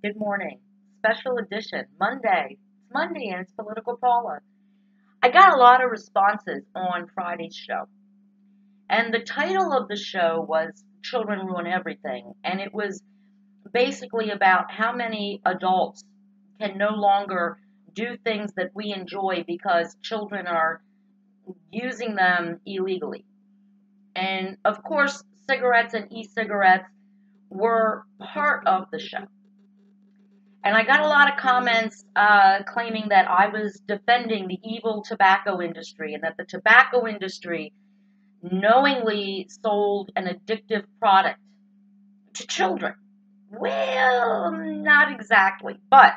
Good morning. Special edition, Monday. It's Monday and it's Political Paula. I got a lot of responses on Friday's show. And the title of the show was Children Ruin Everything. And it was basically about how many adults can no longer do things that we enjoy because children are using them illegally. And of course, cigarettes and e cigarettes were part of the show. And I got a lot of comments claiming that I was defending the evil tobacco industry and that the tobacco industry knowingly sold an addictive product to children. Well, not exactly. But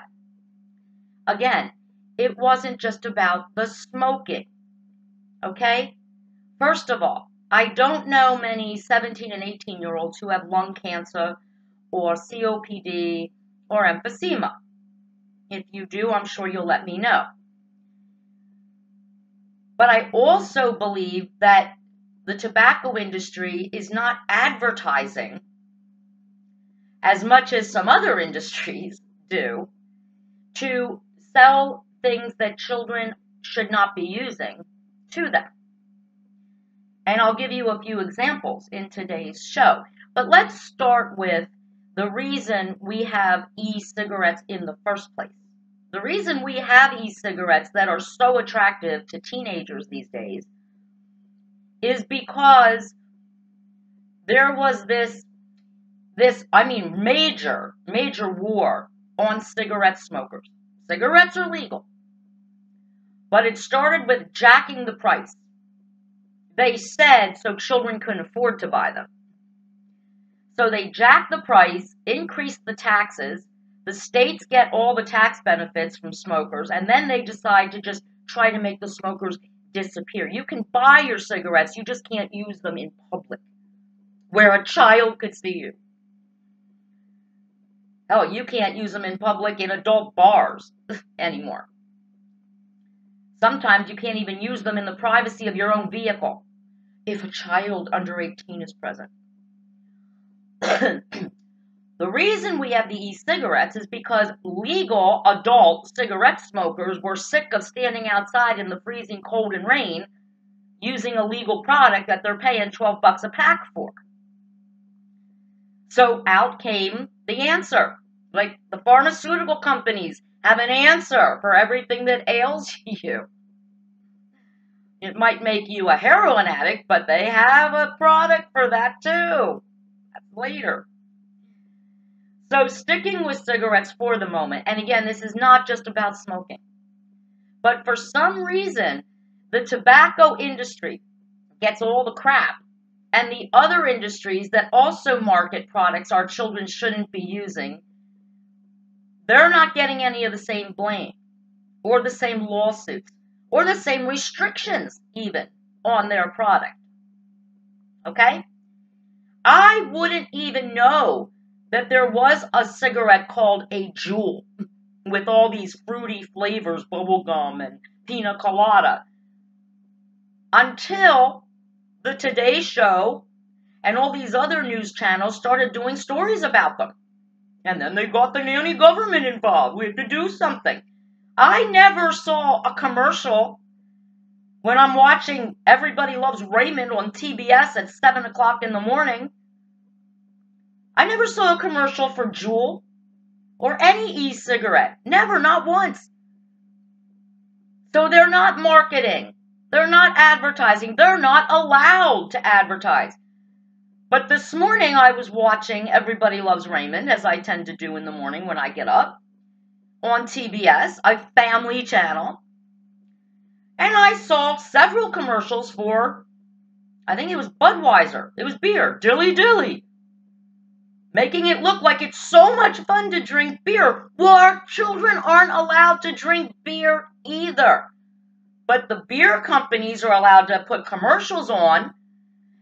again, it wasn't just about the smoking. Okay? First of all, I don't know many 17 and 18-year-olds who have lung cancer or COPD or emphysema. If you do, I'm sure you'll let me know. But I also believe that the tobacco industry is not advertising as much as some other industries do to sell things that children should not be using to them. And I'll give you a few examples in today's show. But let's start with the reason we have e-cigarettes in the first place. The reason we have e-cigarettes that are so attractive to teenagers these days is because there was this major war on cigarette smokers. Cigarettes are legal, but it started with jacking the price. They said so children couldn't afford to buy them. So they jacked the price, increased the taxes. The states get all the tax benefits from smokers, and then they decide to just try to make the smokers disappear. You can buy your cigarettes, you just can't use them in public, where a child could see you. Hell, you can't use them in public in adult bars anymore. Sometimes you can't even use them in the privacy of your own vehicle if a child under 18 is present. The reason we have the e-cigarettes is because legal adult cigarette smokers were sick of standing outside in the freezing cold and rain using a legal product that they're paying $12 a pack for. So out came the answer. Like the pharmaceutical companies have an answer for everything that ails you. It might make you a heroin addict, but they have a product for that too. That's later. So sticking with cigarettes for the moment, and again, this is not just about smoking, but for some reason, the tobacco industry gets all the crap, and the other industries that also market products our children shouldn't be using, they're not getting any of the same blame, or the same lawsuits, or the same restrictions even on their product. Okay? I wouldn't even know that there was a cigarette called a Juul with all these fruity flavors, bubblegum and pina colada, until the Today Show and all these other news channels started doing stories about them. And then they got the nanny government involved. We had to do something. I never saw a commercial when I'm watching Everybody Loves Raymond on TBS at 7 o'clock in the morning. I never saw a commercial for Juul or any e-cigarette. Never, not once. So they're not marketing. They're not advertising. They're not allowed to advertise. But this morning I was watching Everybody Loves Raymond, as I tend to do in the morning when I get up, on TBS, a family channel. And I saw several commercials for, I think it was Budweiser. It was beer, Dilly Dilly. Making it look like it's so much fun to drink beer. Well, our children aren't allowed to drink beer either. But the beer companies are allowed to put commercials on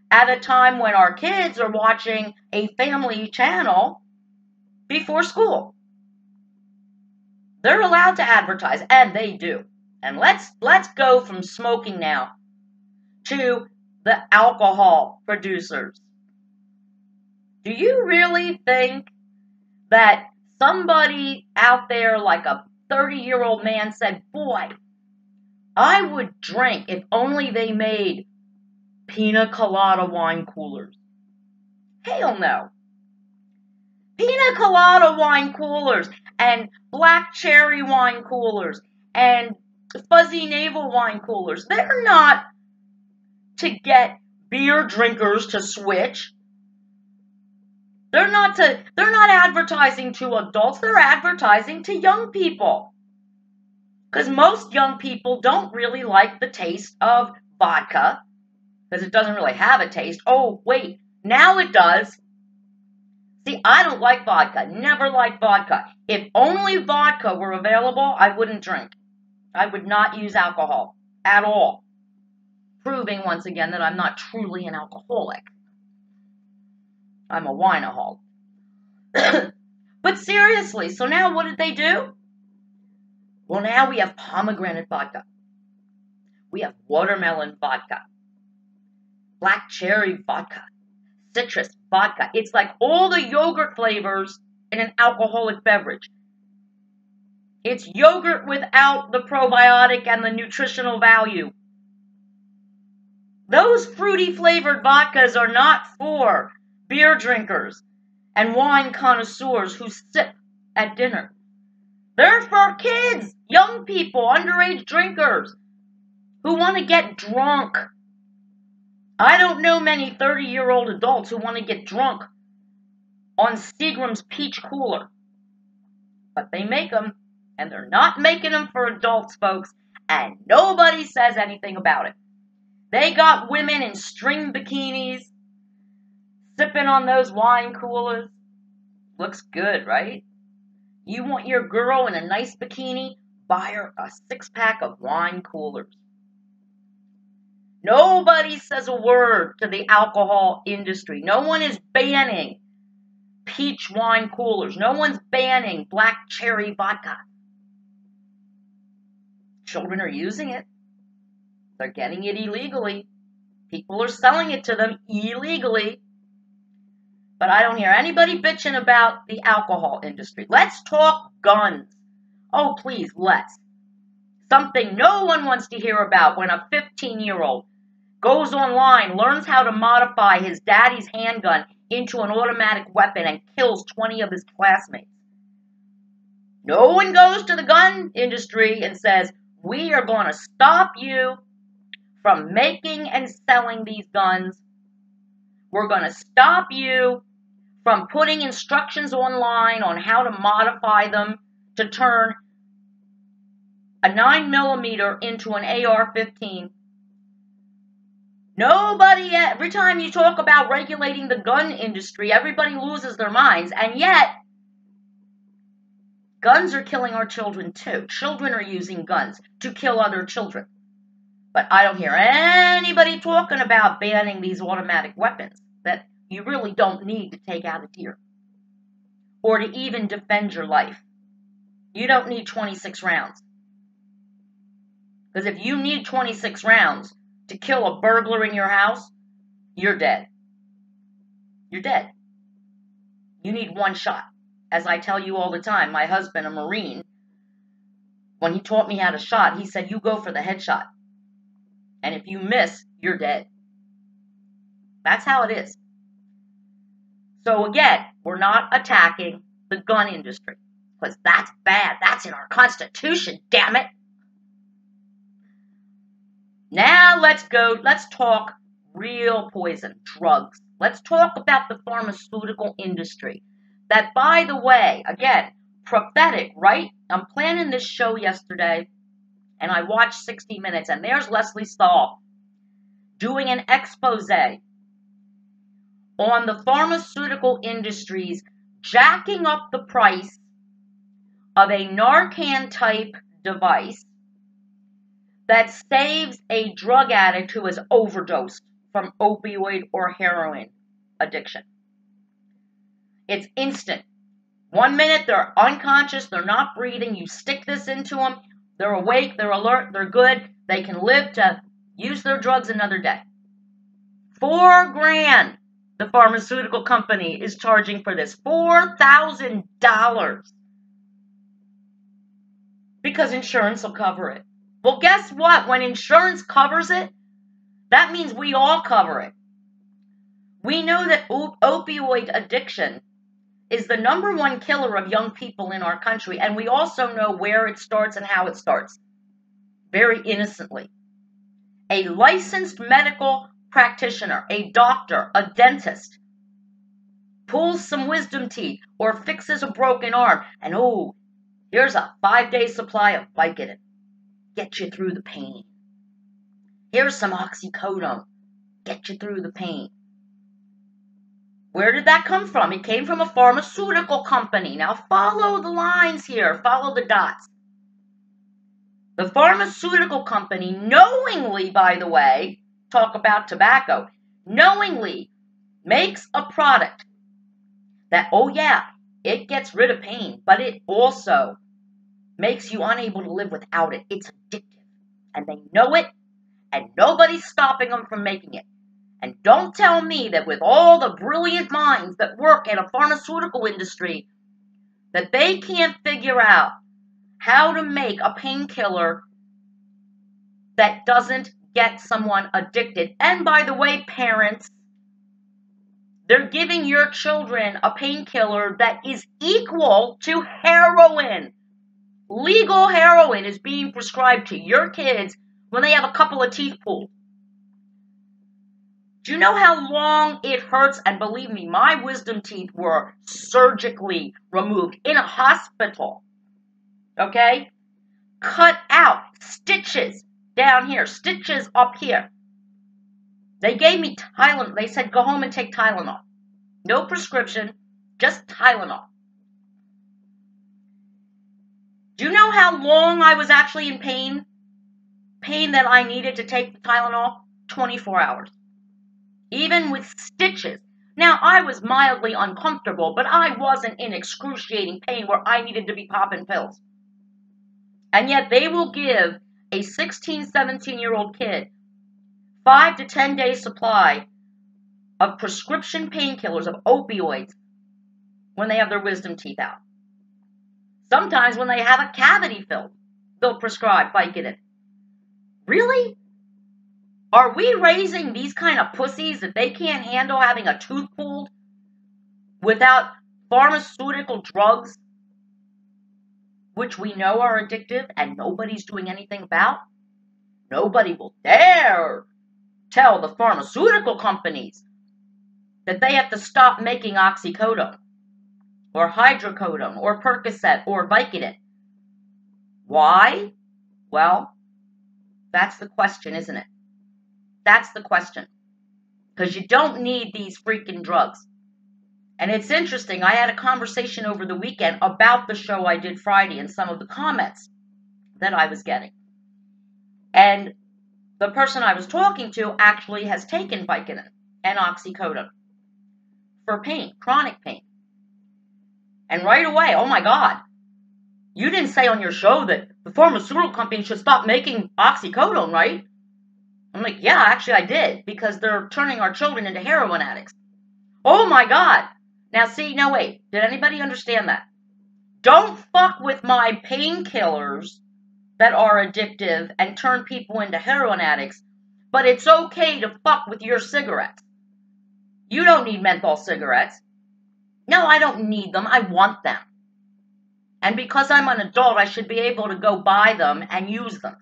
at a time when our kids are watching a family channel before school. They're allowed to advertise, and they do. And let's go from smoking now to the alcohol producers. Do you really think that Somebody out there, like a 30-year-old man, said, boy, I would drink if only they made pina colada wine coolers. Hell no. Pina colada wine coolers and black cherry wine coolers and fuzzy navel wine coolers. They're not to get beer drinkers to switch. They're not advertising to adults. They're advertising to young people. Because most young people don't really like the taste of vodka. Because it doesn't really have a taste. Oh, wait. Now it does. See, I don't like vodka. Never liked vodka. If only vodka were available, I wouldn't drink. I would not use alcohol at all. Proving once again that I'm not truly an alcoholic. I'm a wineaholic. But seriously, so now what did they do? Well, now we have pomegranate vodka. We have watermelon vodka. Black cherry vodka. Citrus vodka. It's like all the yogurt flavors in an alcoholic beverage. It's yogurt without the probiotic and the nutritional value. Those fruity flavored vodkas are not for beer drinkers and wine connoisseurs who sip at dinner. They're for kids, young people, underage drinkers who want to get drunk. I don't know many 30-year-old adults who want to get drunk on Seagram's Peach Cooler. But they make them, and they're not making them for adults, folks, and nobody says anything about it. They got women in string bikinis sipping on those wine coolers. Looks good, right? You want your girl in a nice bikini? Buy her a 6-pack of wine coolers. Nobody says a word to the alcohol industry. No one is banning peach wine coolers. No one's banning black cherry vodka. Children are using it. They're getting it illegally. People are selling it to them illegally. But I don't hear anybody bitching about the alcohol industry. Let's talk guns. Oh, please, let's. Something no one wants to hear about when a 15-year-old goes online, learns how to modify his daddy's handgun into an automatic weapon and kills 20 of his classmates. No one goes to the gun industry and says, we are going to stop you from making and selling these guns. We're going to stop you from putting instructions online on how to modify them to turn a 9mm into an AR-15. Nobody, every time you talk about regulating the gun industry, everybody loses their minds. And yet, guns are killing our children too. Children are using guns to kill other children. But I don't hear anybody talking about banning these automatic weapons that you really don't need to take out a deer or to even defend your life. You don't need 26 rounds. Because if you need 26 rounds to kill a burglar in your house, you're dead. You're dead. You need one shot. As I tell you all the time, my husband, a Marine, when he taught me how to shot, he said, you go for the headshot. And if you miss, you're dead. That's how it is. So again, we're not attacking the gun industry. Because that's bad. That's in our Constitution, damn it. Now let's talk real poison, drugs. Let's talk about the pharmaceutical industry. That, by the way, again, prophetic, right? I'm planning this show yesterday, and I watched 60 Minutes, and there's Leslie Stahl doing an expose on the pharmaceutical industries jacking up the price of a Narcan-type device that saves a drug addict who has overdosed from opioid or heroin addiction. It's instant. 1 minute, they're unconscious, they're not breathing. You stick this into them, they're awake, they're alert, they're good. They can live to use their drugs another day. $4 grand The pharmaceutical company is charging for this $4,000 because insurance will cover it. Well, guess what? When insurance covers it, that means we all cover it. We know that opioid addiction is the #1 killer of young people in our country, and we also know where it starts and how it starts. Very innocently. A licensed medical practitioner, a doctor, a dentist, pulls some wisdom teeth or fixes a broken arm, and oh, here's a 5-day supply of Vicodin. Get you through the pain. Here's some oxycodone. Get you through the pain. Where did that come from? It came from a pharmaceutical company. Now follow the lines here. Follow the dots. The pharmaceutical company knowingly, by the way, talk about tobacco, knowingly makes a product that, oh yeah, it gets rid of pain, but it also makes you unable to live without it. It's addictive. And they know it, and nobody's stopping them from making it. And don't tell me that with all the brilliant minds that work in a pharmaceutical industry, that they can't figure out how to make a painkiller that doesn't get someone addicted. And by the way, parents, they're giving your children a painkiller that is equal to heroin. Legal heroin is being prescribed to your kids when they have a couple of teeth pulled. Do you know how long it hurts? And believe me, my wisdom teeth were surgically removed in a hospital. Okay? Cut out, stitches down here, stitches up here. They gave me Tylenol. They said, go home and take Tylenol. No prescription, just Tylenol. Do you know how long I was actually in pain? Pain that I needed to take the Tylenol? 24 hours. Even with stitches. Now, I was mildly uncomfortable, but I wasn't in excruciating pain where I needed to be popping pills. And yet they will give a 16, 17-year-old kid 5 to 10 day supply of prescription painkillers, of opioids, when they have their wisdom teeth out. Sometimes when they have a cavity filled, they'll prescribe Vicodin. Really? Are we raising these kind of pussies that they can't handle having a tooth pulled without pharmaceutical drugs, which we know are addictive and nobody's doing anything about? Nobody will dare tell the pharmaceutical companies that they have to stop making oxycodone or hydrocodone or Percocet or Vicodin. Why? Well, that's the question, isn't it? That's the question. Because you don't need these freaking drugs. And it's interesting, I had a conversation over the weekend about the show I did Friday and some of the comments that I was getting. And the person I was talking to actually has taken Vicodin and oxycodone for pain, chronic pain. And right away, oh my God, you didn't say on your show that the pharmaceutical company should stop making oxycodone, right? I'm like, yeah, actually I did, because they're turning our children into heroin addicts. Oh my God. Now see, no wait, did anybody understand that? Don't fuck with my painkillers that are addictive and turn people into heroin addicts, but it's okay to fuck with your cigarettes. You don't need menthol cigarettes. No, I don't need them, I want them. And because I'm an adult, I should be able to go buy them and use them.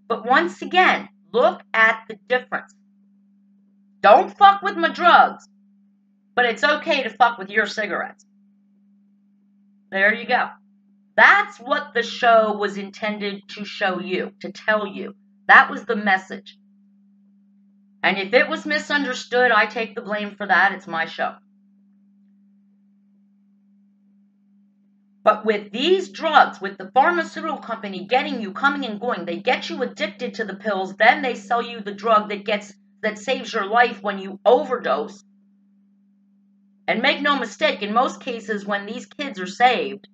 But once again, look at the difference. Don't fuck with my drugs, but it's okay to fuck with your cigarettes. There you go. That's what the show was intended to show you, to tell you. That was the message. And if it was misunderstood, I take the blame for that. It's my show. But with these drugs, with the pharmaceutical company getting you coming and going, they get you addicted to the pills, then they sell you the drug that saves your life when you overdose. And make no mistake, in most cases when these kids are saved,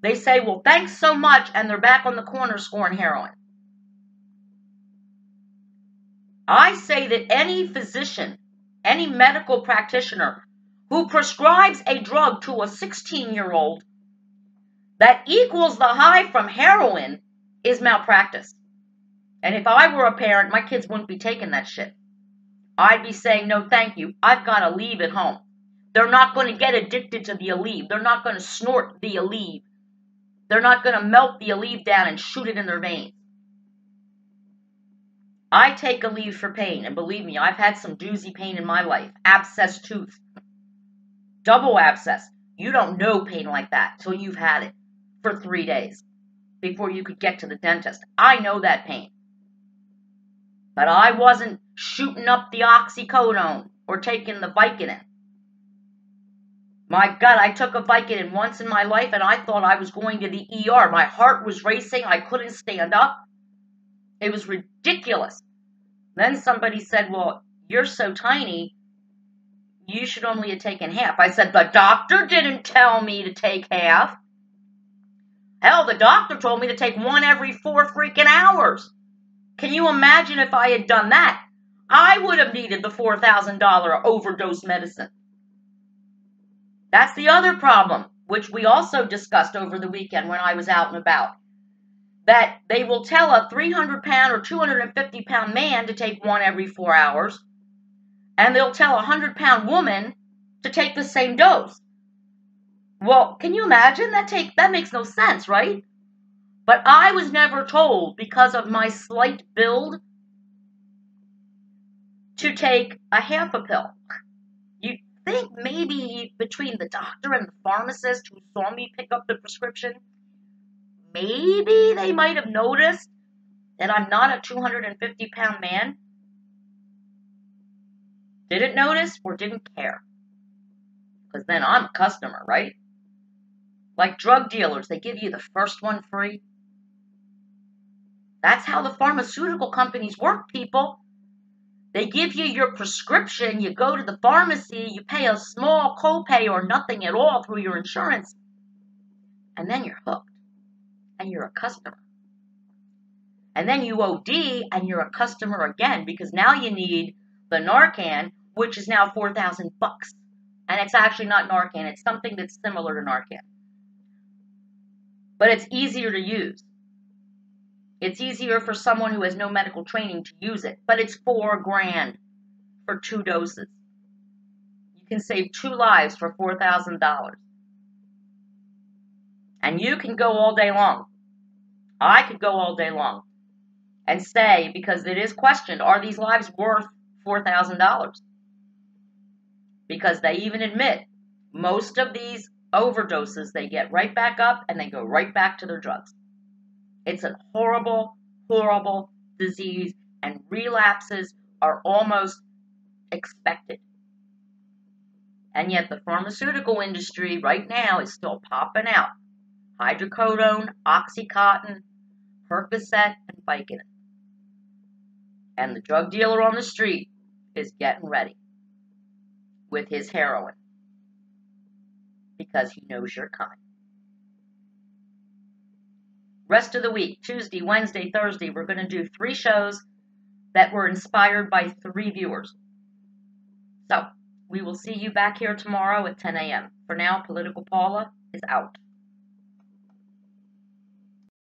they say, well, thanks so much, and they're back on the corner scoring heroin. I say that any physician, any medical practitioner who prescribes a drug to a 16-year-old that equals the high from heroin is malpractice. And if I were a parent, my kids wouldn't be taking that shit. I'd be saying, no, thank you. I've got Aleve at home. They're not going to get addicted to the Aleve. They're not going to snort the Aleve. They're not going to melt the Aleve down and shoot it in their veins. I take Aleve for pain, and believe me, I've had some doozy pain in my life. Abscess tooth. Double abscess. You don't know pain like that till you've had it for 3 days before you could get to the dentist. I know that pain. But I wasn't shooting up the oxycodone or taking the Vicodin. My God, I took a Vicodin once in my life and I thought I was going to the ER. My heart was racing. I couldn't stand up. It was ridiculous. Then somebody said, well, you're so tiny, you should only have taken half. I said, the doctor didn't tell me to take half. Hell, the doctor told me to take one every 4 freaking hours. Can you imagine if I had done that? I would have needed the $4,000 overdose medicine. That's the other problem, which we also discussed over the weekend when I was out and about. That they will tell a 300-pound or 250-pound man to take one every 4 hours, and they'll tell a 100-pound woman to take the same dose. Well, can you imagine? That makes no sense, right? But I was never told, because of my slight build, to take a half a pill. You'd think maybe between the doctor and the pharmacist who saw me pick up the prescription, maybe they might have noticed that I'm not a 250-pound man. Didn't notice or didn't care. Because then I'm a customer, right? Like drug dealers, they give you the first one free. That's how the pharmaceutical companies work, people. They give you your prescription, you go to the pharmacy, you pay a small copay or nothing at all through your insurance, and then you're hooked, and you're a customer. And then you OD, and you're a customer again, because now you need the Narcan, which is now $4,000. And it's actually not Narcan, it's something that's similar to Narcan. But it's easier to use. It's easier for someone who has no medical training to use it, but it's $4,000 for 2 doses. You can save 2 lives for $4,000. And you can go all day long. I could go all day long and say, because it is questioned, are these lives worth $4,000? Because they even admit most of these overdoses, they get right back up and they go right back to their drugs. It's a horrible, horrible disease, and relapses are almost expected. And yet the pharmaceutical industry right now is still popping out hydrocodone, Oxycontin, Percocet, and Vicodin. And the drug dealer on the street is getting ready with his heroin because he knows you're coming. Rest of the week, Tuesday, Wednesday, Thursday, we're going to do 3 shows that were inspired by 3 viewers. So, we will see you back here tomorrow at 10 a.m. For now, Political Paula is out.